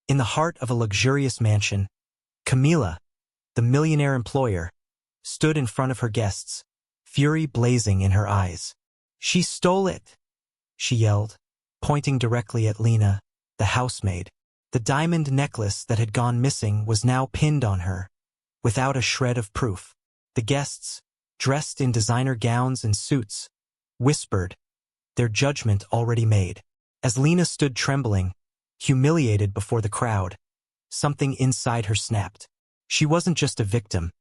In the heart of a luxurious mansion, Camila, the millionaire employer, stood in front of her guests, fury blazing in her eyes. "She stole it!" she yelled, pointing directly at Lena, the housemaid. The diamond necklace that had gone missing was now pinned on her, without a shred of proof. The guests, dressed in designer gowns and suits, whispered, their judgment already made. As Lena stood trembling, humiliated before the crowd, something inside her snapped. She wasn't just a victim.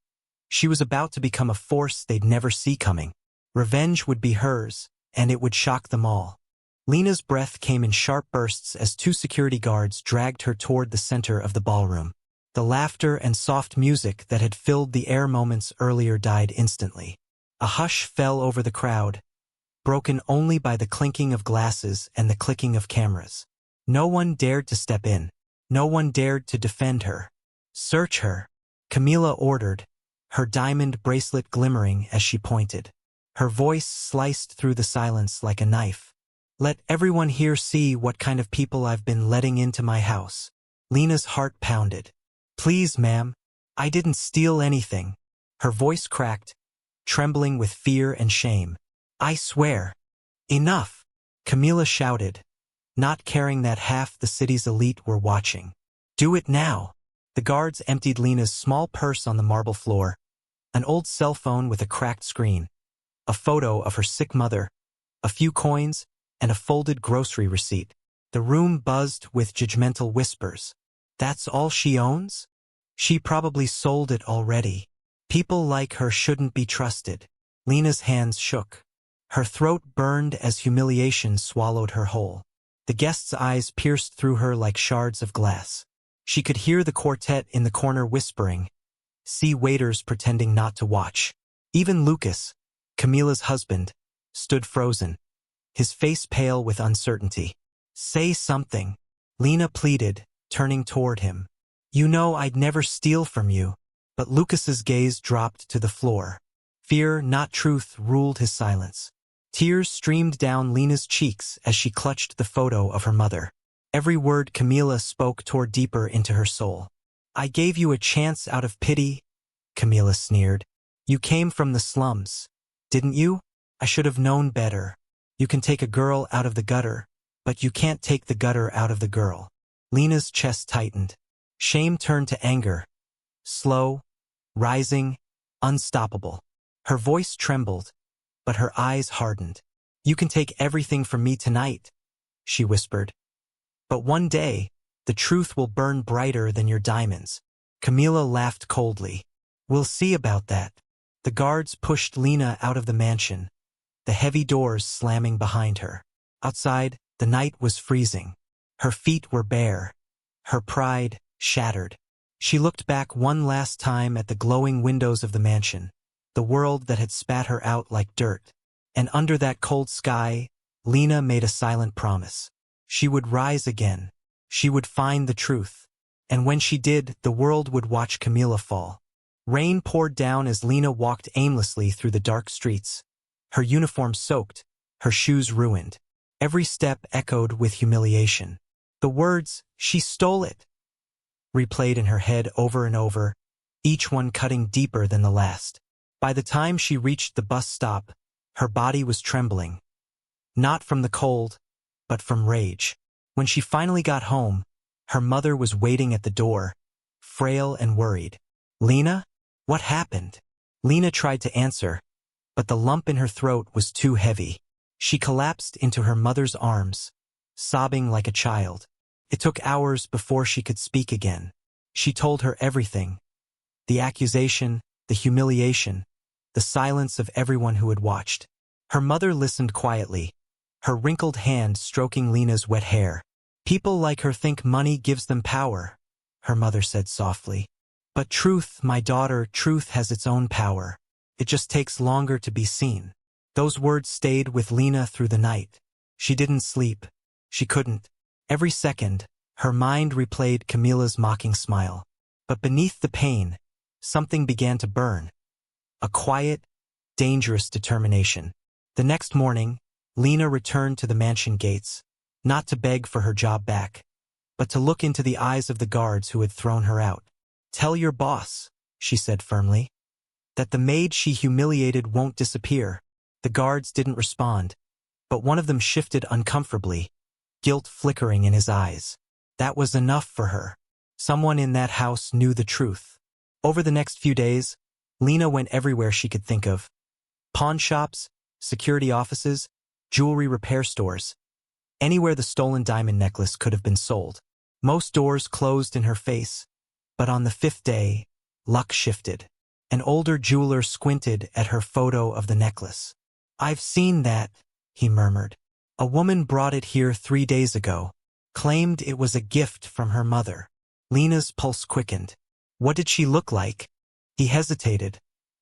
She was about to become a force they'd never see coming. Revenge would be hers, and it would shock them all. Lena's breath came in sharp bursts as two security guards dragged her toward the center of the ballroom. The laughter and soft music that had filled the air moments earlier died instantly. A hush fell over the crowd, broken only by the clinking of glasses and the clicking of cameras. No one dared to step in. No one dared to defend her. "Search her," Camila ordered, her diamond bracelet glimmering as she pointed. Her voice sliced through the silence like a knife. "Let everyone here see what kind of people I've been letting into my house." Lena's heart pounded. "Please, ma'am, I didn't steal anything." Her voice cracked, trembling with fear and shame. "I swear." "Enough," Camila shouted, not caring that half the city's elite were watching. "Do it now." The guards emptied Lena's small purse on the marble floor, an old cell phone with a cracked screen, a photo of her sick mother, a few coins, and a folded grocery receipt. The room buzzed with judgmental whispers. "That's all she owns? She probably sold it already. People like her shouldn't be trusted." Lena's hands shook. Her throat burned as humiliation swallowed her whole. The guests' eyes pierced through her like shards of glass. She could hear the quartet in the corner whispering, see waiters pretending not to watch. Even Lucas, Camila's husband, stood frozen, his face pale with uncertainty. "Say something," Lena pleaded, turning toward him. "You know I'd never steal from you." But Lucas's gaze dropped to the floor. Fear, not truth, ruled his silence. Tears streamed down Lena's cheeks as she clutched the photo of her mother. Every word Camila spoke tore deeper into her soul. "I gave you a chance out of pity," Camila sneered. "You came from the slums, didn't you? I should have known better. You can take a girl out of the gutter, but you can't take the gutter out of the girl." Lena's chest tightened. Shame turned to anger. Slow, rising, unstoppable. Her voice trembled, but her eyes hardened. "You can take everything from me tonight," she whispered. "But one day, the truth will burn brighter than your diamonds." Camila laughed coldly. "We'll see about that." The guards pushed Lena out of the mansion, the heavy doors slamming behind her. Outside, the night was freezing. Her feet were bare, her pride shattered. She looked back one last time at the glowing windows of the mansion, the world that had spat her out like dirt. And under that cold sky, Lena made a silent promise. She would rise again. She would find the truth. And when she did, the world would watch Camila fall. Rain poured down as Lena walked aimlessly through the dark streets, her uniform soaked, her shoes ruined. Every step echoed with humiliation. The words, "She stole it," replayed in her head over and over, each one cutting deeper than the last. By the time she reached the bus stop, her body was trembling. Not from the cold, but from rage. When she finally got home, her mother was waiting at the door, frail and worried. "Lena? What happened?" Lena tried to answer, but the lump in her throat was too heavy. She collapsed into her mother's arms, sobbing like a child. It took hours before she could speak again. She told her everything. The accusation, the humiliation, the silence of everyone who had watched. Her mother listened quietly, her wrinkled hand stroking Lena's wet hair. "People like her think money gives them power," her mother said softly. "But truth, my daughter, truth has its own power. It just takes longer to be seen." Those words stayed with Lena through the night. She didn't sleep. She couldn't. Every second, her mind replayed Camila's mocking smile. But beneath the pain, something began to burn. A quiet, dangerous determination. The next morning, Lena returned to the mansion gates, not to beg for her job back, but to look into the eyes of the guards who had thrown her out. "Tell your boss," she said firmly, "that the maid she humiliated won't disappear." The guards didn't respond, but one of them shifted uncomfortably, guilt flickering in his eyes. That was enough for her. Someone in that house knew the truth. Over the next few days, Lena went everywhere she could think of. Pawn shops, security offices, jewelry repair stores. Anywhere the stolen diamond necklace could have been sold. Most doors closed in her face, but on the 5th day, luck shifted. An older jeweler squinted at her photo of the necklace. "I've seen that," he murmured. "A woman brought it here 3 days ago, claimed it was a gift from her mother." Lena's pulse quickened. "What did she look like?" He hesitated,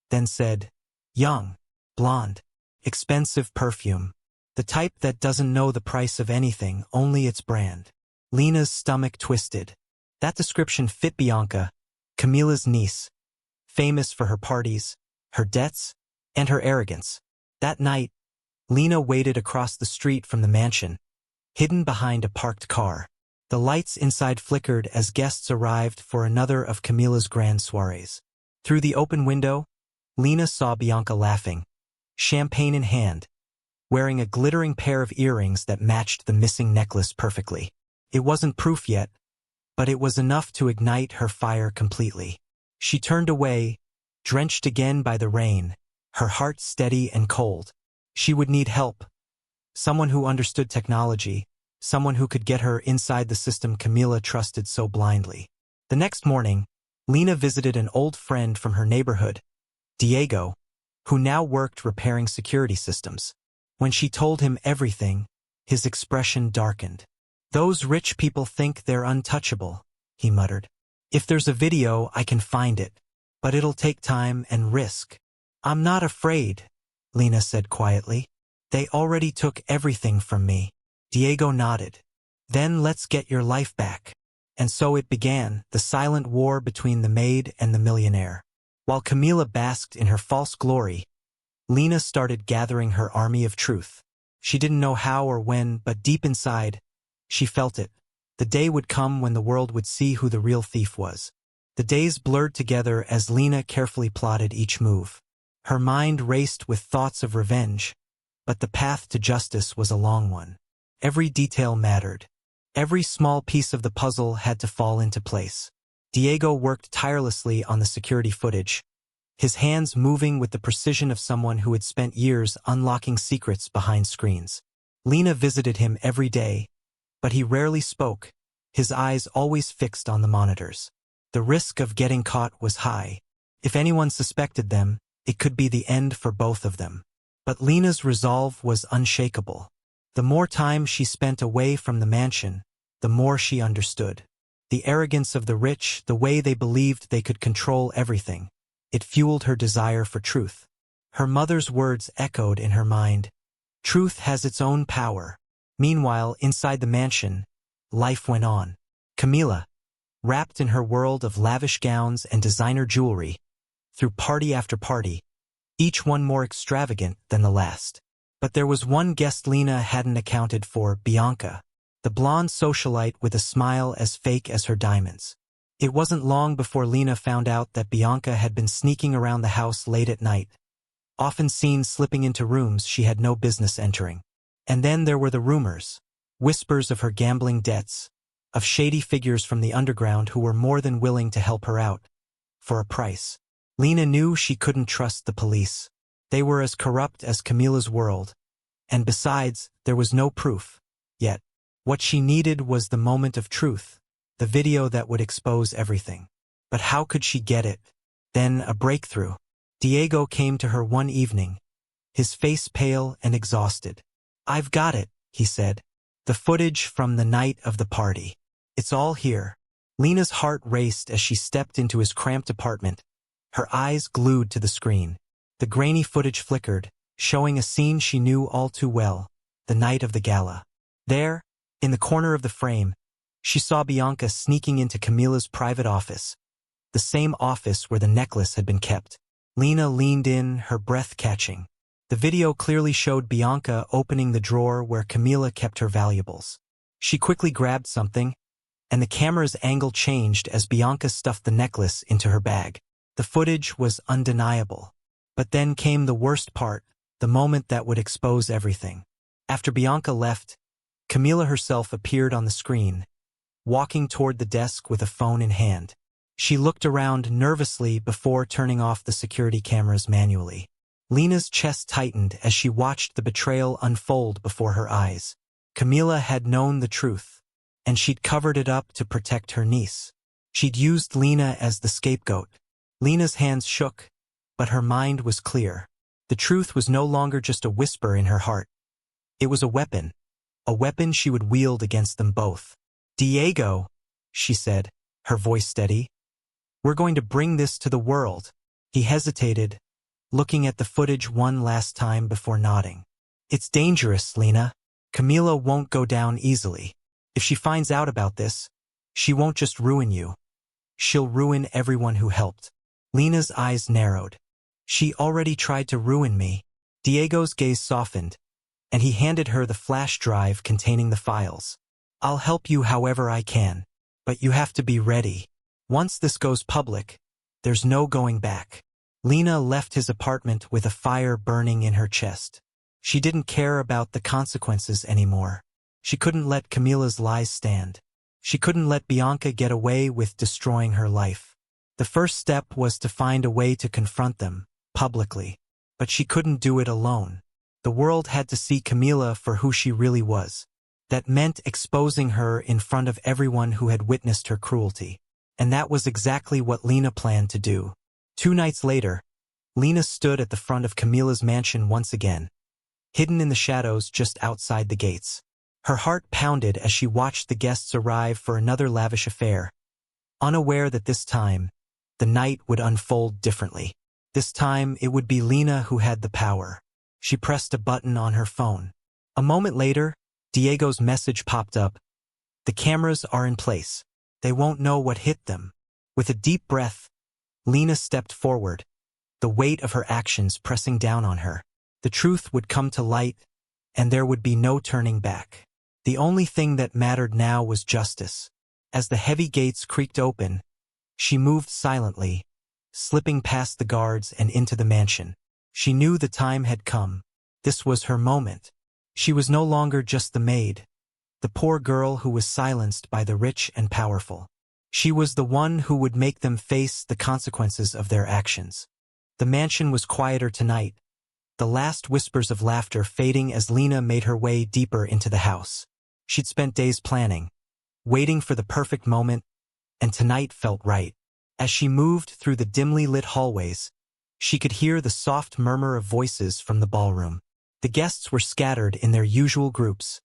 then said, "Young, blonde, expensive perfume. The type that doesn't know the price of anything, only its brand." Lena's stomach twisted. That description fit Bianca, Camilla's niece, famous for her parties, her debts, and her arrogance. That night, Lena waited across the street from the mansion, hidden behind a parked car. The lights inside flickered as guests arrived for another of Camilla's grand soirees. Through the open window, Lena saw Bianca laughing, champagne in hand, wearing a glittering pair of earrings that matched the missing necklace perfectly. It wasn't proof yet, but it was enough to ignite her fire completely. She turned away, drenched again by the rain, her heart steady and cold. She would need help. Someone who understood technology, someone who could get her inside the system Camilla trusted so blindly. The next morning, Lena visited an old friend from her neighborhood, Diego, who now worked repairing security systems. When she told him everything, his expression darkened. "Those rich people think they're untouchable," he muttered. "If there's a video, I can find it, but it'll take time and risk." "I'm not afraid," Lena said quietly. "They already took everything from me." Diego nodded. "Then let's get your life back." And so it began, the silent war between the maid and the millionaire. While Camilla basked in her false glory, Lena started gathering her army of truth. She didn't know how or when, but deep inside, she felt it. The day would come when the world would see who the real thief was. The days blurred together as Lena carefully plotted each move. Her mind raced with thoughts of revenge, but the path to justice was a long one. Every detail mattered. Every small piece of the puzzle had to fall into place. Diego worked tirelessly on the security footage, his hands moving with the precision of someone who had spent years unlocking secrets behind screens. Lena visited him every day, but he rarely spoke, his eyes always fixed on the monitors. The risk of getting caught was high. If anyone suspected them, it could be the end for both of them. But Lena's resolve was unshakable. The more time she spent away from the mansion, the more she understood. The arrogance of the rich, the way they believed they could control everything. It fueled her desire for truth. Her mother's words echoed in her mind. Truth has its own power. Meanwhile, inside the mansion, life went on. Camilla, wrapped in her world of lavish gowns and designer jewelry, threw party after party, each one more extravagant than the last. But there was one guest Lena hadn't accounted for, Bianca, the blonde socialite with a smile as fake as her diamonds. It wasn't long before Lena found out that Bianca had been sneaking around the house late at night, often seen slipping into rooms she had no business entering. And then there were the rumors, whispers of her gambling debts, of shady figures from the underground who were more than willing to help her out, for a price. Lena knew she couldn't trust the police. They were as corrupt as Camilla's world, and besides, there was no proof. Yet, what she needed was the moment of truth, the video that would expose everything. But how could she get it? Then a breakthrough. Diego came to her one evening, his face pale and exhausted. "I've got it," he said. "The footage from the night of the party. It's all here." Lena's heart raced as she stepped into his cramped apartment, her eyes glued to the screen. The grainy footage flickered, showing a scene she knew all too well, the night of the gala. There, in the corner of the frame, she saw Bianca sneaking into Camilla's private office, the same office where the necklace had been kept. Lena leaned in, her breath catching. The video clearly showed Bianca opening the drawer where Camilla kept her valuables. She quickly grabbed something, and the camera's angle changed as Bianca stuffed the necklace into her bag. The footage was undeniable. But then came the worst part, the moment that would expose everything. After Bianca left, Camila herself appeared on the screen, walking toward the desk with a phone in hand. She looked around nervously before turning off the security cameras manually. Lena's chest tightened as she watched the betrayal unfold before her eyes. Camila had known the truth, and she'd covered it up to protect her niece. She'd used Lena as the scapegoat. Lena's hands shook, but her mind was clear. The truth was no longer just a whisper in her heart. It was a weapon she would wield against them both. "Diego," she said, her voice steady, "we're going to bring this to the world." He hesitated, looking at the footage one last time before nodding. "It's dangerous, Lena. Camila won't go down easily. If she finds out about this, she won't just ruin you. She'll ruin everyone who helped." Lena's eyes narrowed. "She already tried to ruin me." Diego's gaze softened, and he handed her the flash drive containing the files. "I'll help you however I can, but you have to be ready. Once this goes public, there's no going back." Lena left his apartment with a fire burning in her chest. She didn't care about the consequences anymore. She couldn't let Camila's lies stand. She couldn't let Bianca get away with destroying her life. The first step was to find a way to confront them, publicly. But she couldn't do it alone. The world had to see Camila for who she really was. That meant exposing her in front of everyone who had witnessed her cruelty. And that was exactly what Lena planned to do. 2 nights later, Lena stood at the front of Camila's mansion once again, hidden in the shadows just outside the gates. Her heart pounded as she watched the guests arrive for another lavish affair, unaware that this time, the night would unfold differently. This time, it would be Lena who had the power. She pressed a button on her phone. A moment later, Diego's message popped up. "The cameras are in place. They won't know what hit them." With a deep breath, Lena stepped forward, the weight of her actions pressing down on her. The truth would come to light, and there would be no turning back. The only thing that mattered now was justice. As the heavy gates creaked open, she moved silently, slipping past the guards and into the mansion. She knew the time had come. This was her moment. She was no longer just the maid, the poor girl who was silenced by the rich and powerful. She was the one who would make them face the consequences of their actions. The mansion was quieter tonight, the last whispers of laughter fading as Lena made her way deeper into the house. She'd spent days planning, waiting for the perfect moment, and tonight felt right. As she moved through the dimly lit hallways, she could hear the soft murmur of voices from the ballroom. The guests were scattered in their usual groups,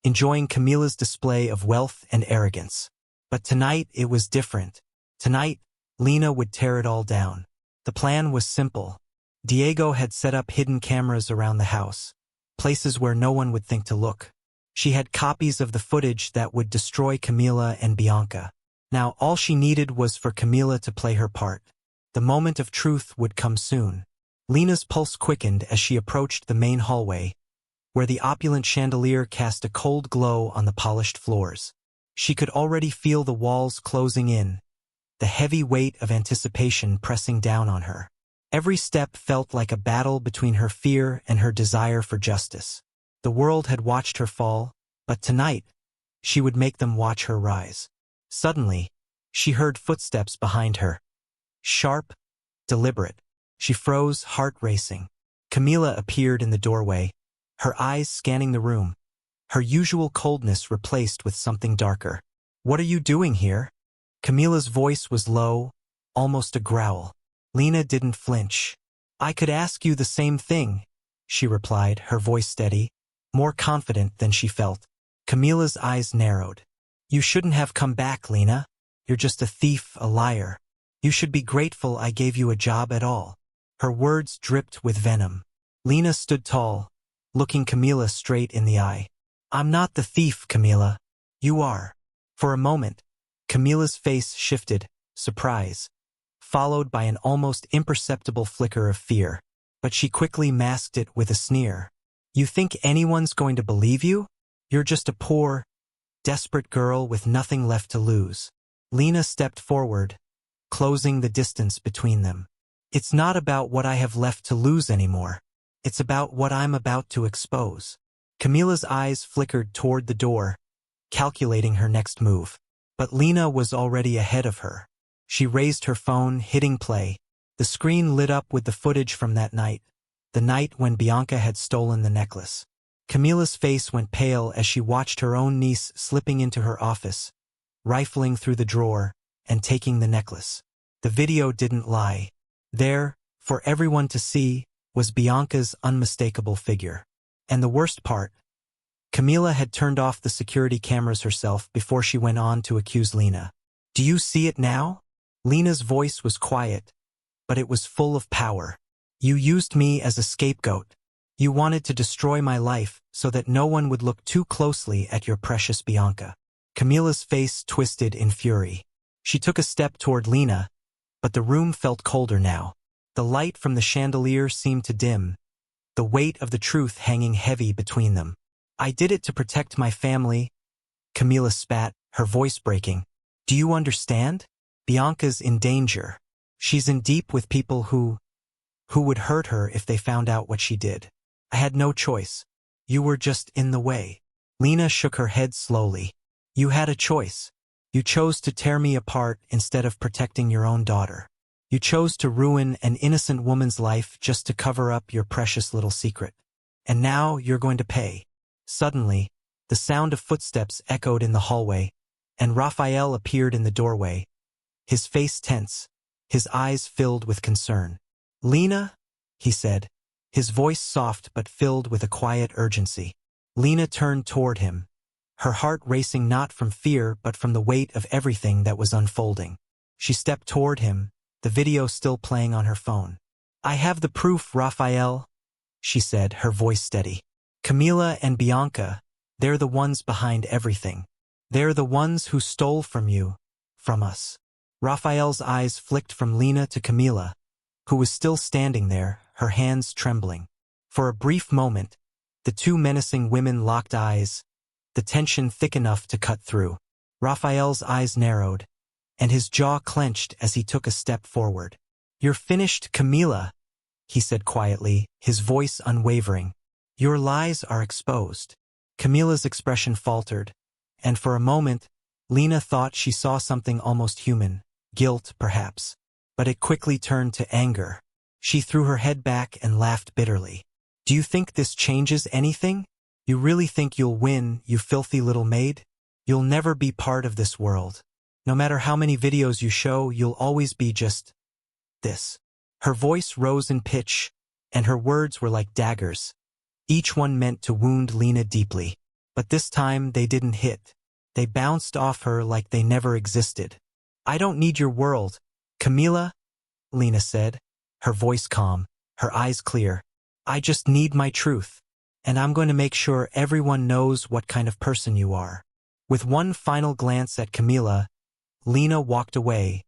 enjoying Camila's display of wealth and arrogance. But tonight it was different. Tonight, Lena would tear it all down. The plan was simple. Diego had set up hidden cameras around the house, places where no one would think to look. She had copies of the footage that would destroy Camila and Bianca. Now all she needed was for Camila to play her part. The moment of truth would come soon. Lena's pulse quickened as she approached the main hallway, where the opulent chandelier cast a cold glow on the polished floors. She could already feel the walls closing in, the heavy weight of anticipation pressing down on her. Every step felt like a battle between her fear and her desire for justice. The world had watched her fall, but tonight, she would make them watch her rise. Suddenly, she heard footsteps behind her. Sharp, deliberate. She froze, heart racing. Camila appeared in the doorway, her eyes scanning the room, her usual coldness replaced with something darker. "What are you doing here?" Camila's voice was low, almost a growl. Lena didn't flinch. "I could ask you the same thing," she replied, her voice steady, more confident than she felt. Camila's eyes narrowed. "You shouldn't have come back, Lena. You're just a thief, a liar. You should be grateful I gave you a job at all." Her words dripped with venom. Lena stood tall, looking Camila straight in the eye. "I'm not the thief, Camila. You are." For a moment, Camila's face shifted, surprise, followed by an almost imperceptible flicker of fear. But she quickly masked it with a sneer. "You think anyone's going to believe you? You're just a poor..." desperate girl with nothing left to lose. Lena stepped forward, closing the distance between them. It's not about what I have left to lose anymore. It's about what I'm about to expose. Camila's eyes flickered toward the door, calculating her next move. But Lena was already ahead of her. She raised her phone, hitting play. The screen lit up with the footage from that night, the night when Bianca had stolen the necklace. Camila's face went pale as she watched her own niece slipping into her office, rifling through the drawer, and taking the necklace. The video didn't lie. There, for everyone to see, was Bianca's unmistakable figure. And the worst part, Camila had turned off the security cameras herself before she went on to accuse Lena. Do you see it now? Lena's voice was quiet, but it was full of power. You used me as a scapegoat. You wanted to destroy my life so that no one would look too closely at your precious Bianca. Camila's face twisted in fury. She took a step toward Lena, but the room felt colder now. The light from the chandelier seemed to dim, the weight of the truth hanging heavy between them. I did it to protect my family. Camila spat, her voice breaking. Do you understand? Bianca's in danger. She's in deep with people who would hurt her if they found out what she did. I had no choice. You were just in the way. Lena shook her head slowly. You had a choice. You chose to tear me apart instead of protecting your own daughter. You chose to ruin an innocent woman's life just to cover up your precious little secret. And now you're going to pay. Suddenly, the sound of footsteps echoed in the hallway, and Raphael appeared in the doorway, his face tense, his eyes filled with concern. Lena, he said, his voice soft but filled with a quiet urgency. Lena turned toward him, her heart racing not from fear but from the weight of everything that was unfolding. She stepped toward him, the video still playing on her phone. I have the proof, Raphael, she said, her voice steady. Camila and Bianca, they're the ones behind everything. They're the ones who stole from you, from us. Raphael's eyes flicked from Lena to Camila, who was still standing there, her hands trembling. For a brief moment, the two menacing women locked eyes, the tension thick enough to cut through. Raphael's eyes narrowed, and his jaw clenched as he took a step forward. You're finished, Camila, he said quietly, his voice unwavering. Your lies are exposed. Camila's expression faltered, and for a moment, Lena thought she saw something almost human, guilt perhaps. But it quickly turned to anger. She threw her head back and laughed bitterly. Do you think this changes anything? You really think you'll win, you filthy little maid? You'll never be part of this world. No matter how many videos you show, you'll always be just this. Her voice rose in pitch, and her words were like daggers. Each one meant to wound Lena deeply. But this time they didn't hit. They bounced off her like they never existed. I don't need your world, Camila, Lena said, her voice calm, her eyes clear. I just need my truth, and I'm going to make sure everyone knows what kind of person you are. With one final glance at Camila, Lena walked away,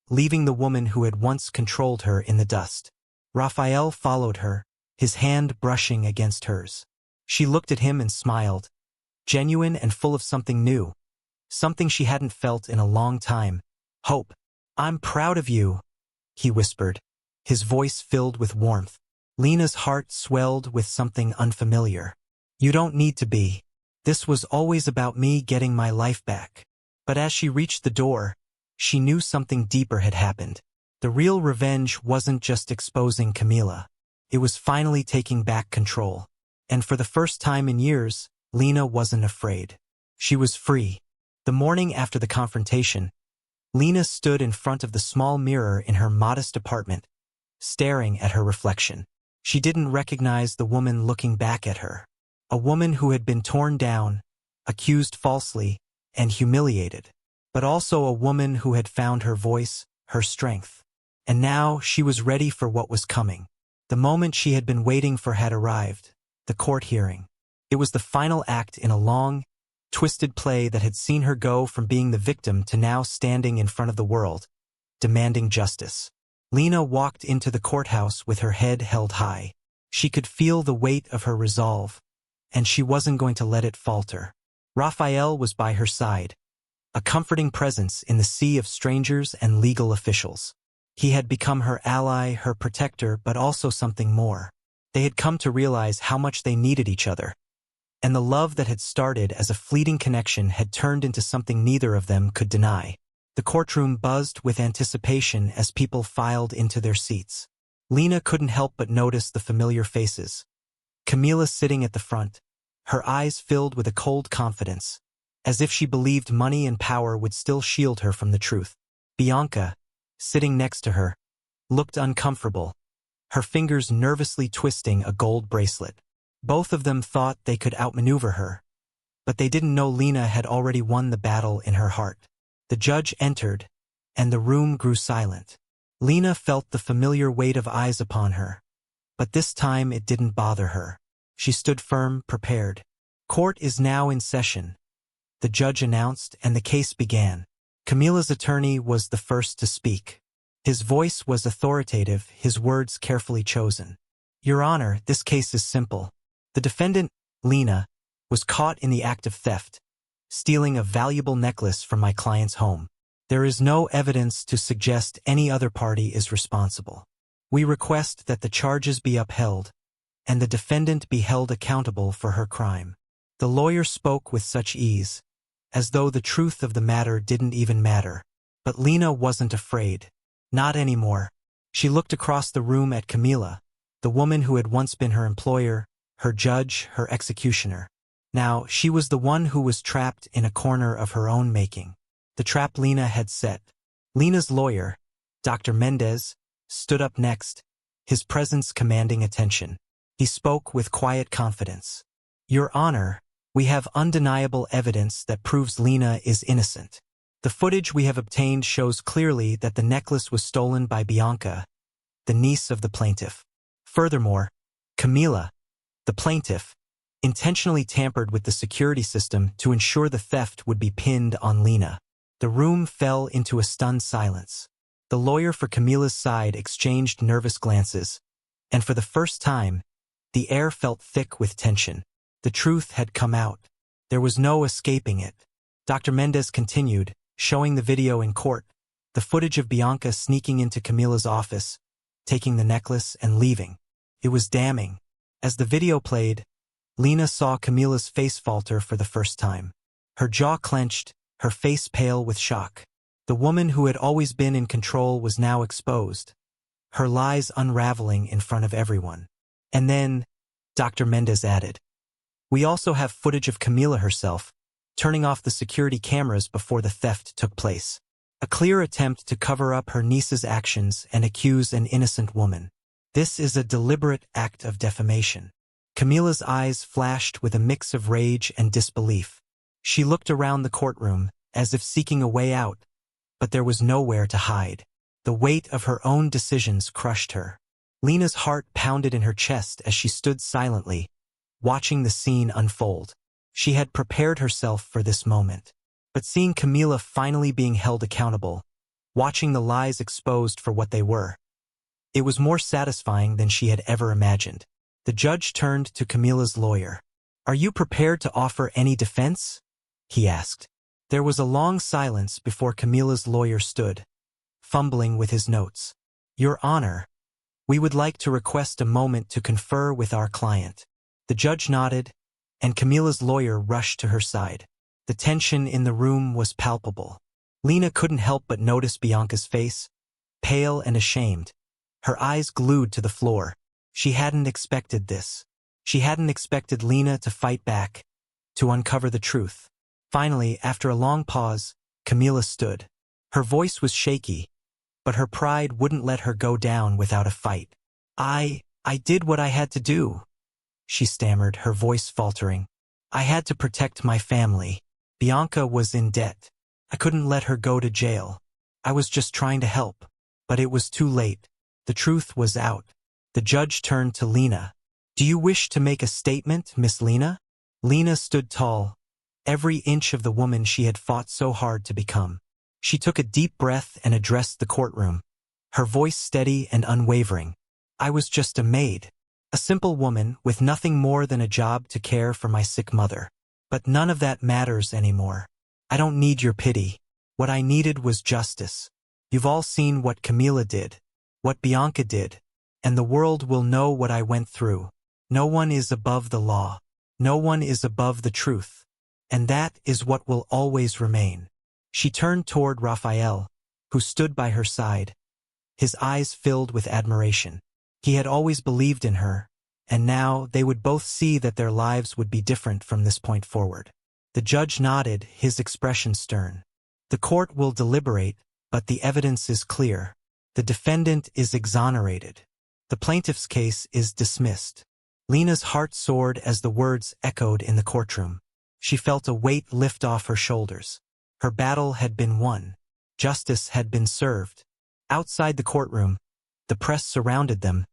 leaving the woman who had once controlled her in the dust. Raphael followed her, his hand brushing against hers. She looked at him and smiled, genuine and full of something new, something she hadn't felt in a long time. Hope. I'm proud of you, he whispered, his voice filled with warmth. Lena's heart swelled with something unfamiliar. You don't need to be. This was always about me getting my life back. But as she reached the door, she knew something deeper had happened. The real revenge wasn't just exposing Camila. It was finally taking back control. And for the first time in years, Lena wasn't afraid. She was free. The morning after the confrontation, Lena stood in front of the small mirror in her modest apartment, staring at her reflection. She didn't recognize the woman looking back at her. A woman who had been torn down, accused falsely, and humiliated. But also a woman who had found her voice, her strength. And now she was ready for what was coming. The moment she had been waiting for had arrived, the court hearing. It was the final act in a long, twisted play that had seen her go from being the victim to now standing in front of the world, demanding justice. Lena walked into the courthouse with her head held high. She could feel the weight of her resolve, and she wasn't going to let it falter. Raphael was by her side, a comforting presence in the sea of strangers and legal officials. He had become her ally, her protector, but also something more. They had come to realize how much they needed each other, and the love that had started as a fleeting connection had turned into something neither of them could deny. The courtroom buzzed with anticipation as people filed into their seats. Lena couldn't help but notice the familiar faces. Camila sitting at the front, her eyes filled with a cold confidence, as if she believed money and power would still shield her from the truth. Bianca, sitting next to her, looked uncomfortable, her fingers nervously twisting a gold bracelet. Both of them thought they could outmaneuver her, but they didn't know Lena had already won the battle in her heart. The judge entered, and the room grew silent. Lena felt the familiar weight of eyes upon her, but this time it didn't bother her. She stood firm, prepared. "Court is now in session," the judge announced, and the case began. Camila's attorney was the first to speak. His voice was authoritative, his words carefully chosen. "Your Honor, this case is simple. The defendant, Lena, was caught in the act of theft, stealing a valuable necklace from my client's home. There is no evidence to suggest any other party is responsible. We request that the charges be upheld, and the defendant be held accountable for her crime." The lawyer spoke with such ease, as though the truth of the matter didn't even matter. But Lena wasn't afraid. Not anymore. She looked across the room at Camila, the woman who had once been her employer, her judge, her executioner. Now, she was the one who was trapped in a corner of her own making. The trap Lena had set. Lena's lawyer, Dr. Mendez, stood up next, his presence commanding attention. He spoke with quiet confidence. "Your Honor, we have undeniable evidence that proves Lena is innocent. The footage we have obtained shows clearly that the necklace was stolen by Bianca, the niece of the plaintiff. Furthermore, Camila, the plaintiff, intentionally tampered with the security system to ensure the theft would be pinned on Lena." The room fell into a stunned silence. The lawyer for Camila's side exchanged nervous glances, and for the first time, the air felt thick with tension. The truth had come out. There was no escaping it. Dr. Mendez continued, showing the video in court, the footage of Bianca sneaking into Camila's office, taking the necklace and leaving. It was damning. As the video played, Lena saw Camila's face falter for the first time. Her jaw clenched, her face pale with shock. The woman who had always been in control was now exposed, her lies unraveling in front of everyone. And then, Dr. Mendez added, "We also have footage of Camila herself, turning off the security cameras before the theft took place. A clear attempt to cover up her niece's actions and accuse an innocent woman. This is a deliberate act of defamation." Camila's eyes flashed with a mix of rage and disbelief. She looked around the courtroom, as if seeking a way out, but there was nowhere to hide. The weight of her own decisions crushed her. Lena's heart pounded in her chest as she stood silently, watching the scene unfold. She had prepared herself for this moment. But seeing Camila finally being held accountable, watching the lies exposed for what they were, it was more satisfying than she had ever imagined. The judge turned to Camila's lawyer. "Are you prepared to offer any defense?" he asked. There was a long silence before Camila's lawyer stood, fumbling with his notes. "Your Honor, we would like to request a moment to confer with our client." The judge nodded, and Camila's lawyer rushed to her side. The tension in the room was palpable. Lena couldn't help but notice Bianca's face, pale and ashamed, her eyes glued to the floor. She hadn't expected this. She hadn't expected Lena to fight back, to uncover the truth. Finally, after a long pause, Camila stood. Her voice was shaky, but her pride wouldn't let her go down without a fight. I did what I had to do," she stammered, her voice faltering. "I had to protect my family. Bianca was in debt. I couldn't let her go to jail. I was just trying to help. But it was too late. The truth was out." The judge turned to Lena. "Do you wish to make a statement, Miss Lena?" Lena stood tall, every inch of the woman she had fought so hard to become. She took a deep breath and addressed the courtroom, her voice steady and unwavering. "I was just a maid, a simple woman with nothing more than a job to care for my sick mother. But none of that matters anymore. I don't need your pity. What I needed was justice. You've all seen what Camila did, what Bianca did, and the world will know what I went through. No one is above the law. No one is above the truth. And that is what will always remain. She turned toward Raphael, who stood by her side, his eyes filled with admiration. He had always believed in her, and now they would both see that their lives would be different from this point forward. The judge nodded, his expression stern. The court will deliberate, but the evidence is clear. The defendant is exonerated. The plaintiff's case is dismissed. Lena's heart soared as the words echoed in the courtroom. She felt a weight lift off her shoulders. Her battle had been won. Justice had been served. Outside the courtroom, the press surrounded them,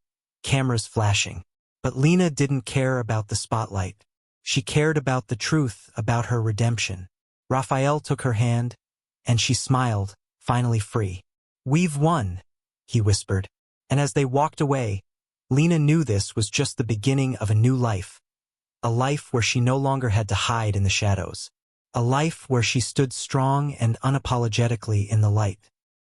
cameras flashing. But Lena didn't care about the spotlight. She cared about the truth, about her redemption. Raphael took her hand, and she smiled, finally free. "We've won," he whispered. And as they walked away, Lena knew this was just the beginning of a new life. A life where she no longer had to hide in the shadows. A life where she stood strong and unapologetically in the light.